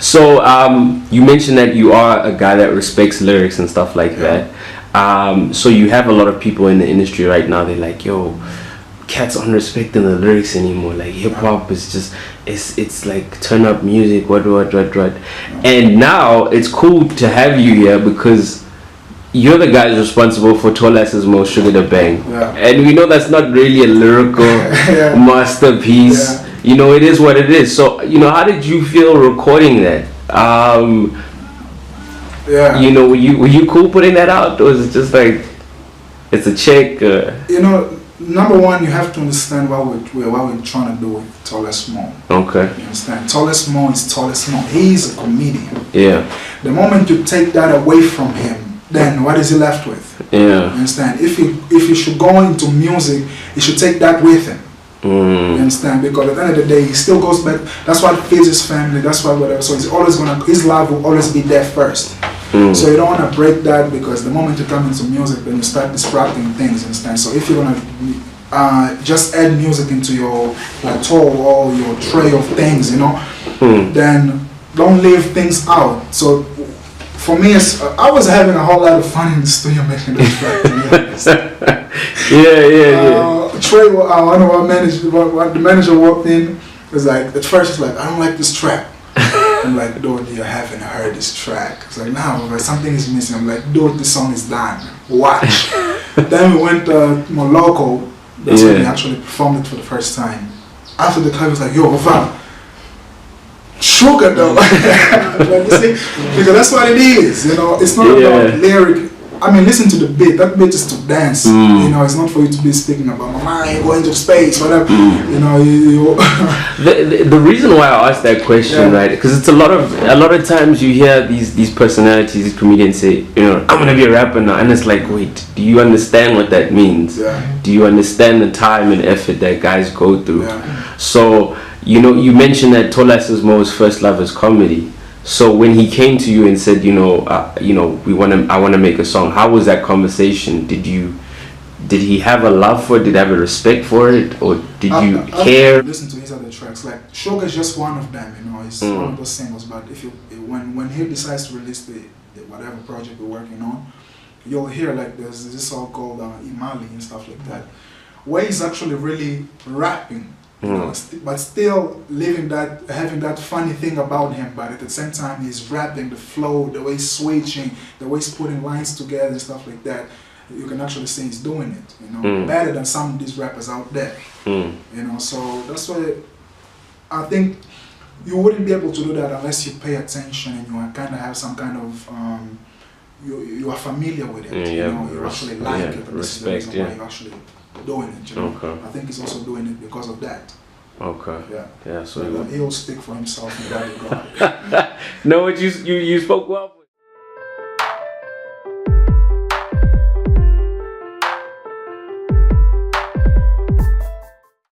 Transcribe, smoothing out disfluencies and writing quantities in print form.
So you mentioned that you are a guy that respects lyrics and stuff like that. So you have a lot of people in the industry right now. They're like, yo, cats aren't respecting the lyrics anymore. Like hip hop is just it's like turn up music, what. And now it's cool to have you here because you're the guy responsible for Tolas's Most Sugar to Bang. And we know that's not really a lyrical masterpiece. You know, it is what it is. So, you know, how did you feel recording that? You know, were you cool putting that out, or is it just like it's a check? You know, number one, you have to understand what we're trying to do with Tolas Mo. Okay. You understand? Tolas Mo is Tolas Mo. He's a comedian. Yeah. The moment you take that away from him, then what is he left with? Yeah. You understand? If he should go into music, he should take that with him. You understand? Because at the end of the day, he still goes back. That's what feeds his family. That's why whatever. So he's always his love will always be there first. So you don't want to break that, because the moment you come into music, then you start disrupting things. You understand? So if you're gonna just add music into your plateau or your tray of things, you know, then don't leave things out. So for me, I was having a whole lot of fun in the studio making this track. Trey, one of our managers, the manager walked in, was like, at first he's like, I don't like this track. I'm like, dude, you haven't heard this track. It's like, no, but something is missing. I'm like, dude, this song is done. Watch. Then we went more local. That's when we actually performed it for the first time. After the club, was like, yo, Vava, sugar though. Like, you see, because that's what it is. You know, it's not about lyric. I mean, listen to the beat. That beat is to dance. You know, it's not for you to be speaking about my mind, going to space, whatever. You know, the reason why I asked that question, right? Because it's a lot of times you hear these personalities, these comedians say, you know, I'm gonna be a rapper now, and it's like, wait, do you understand what that means? Do you understand the time and effort that guys go through? So, you know, you mentioned that Tolas Mo's first love is comedy. So when he came to you and said, I want to make a song, how was that conversation? Did he have a love for it? Did he have a respect for it, or did you care? Listen to his other tracks. Like Sugar is just one of them. You know, it's one of those singles. But when he decides to release the whatever project we're working on, you'll hear like there's this song called Imali and stuff like that, where he's actually really rapping. You know, but still having that funny thing about him, but at the same time he's rapping, the flow, the way he's switching, the way he's putting lines together and stuff like that. You can actually see he's doing it, you know, better than some of these rappers out there. You know, so that's why I think you wouldn't be able to do that unless you pay attention and you kind of have some kind of you are familiar with it. You know, you actually like it. Respect. Why you actually doing it, you know. I think he's also doing it because of that. So he'll speak for himself in that regard. No, you spoke well.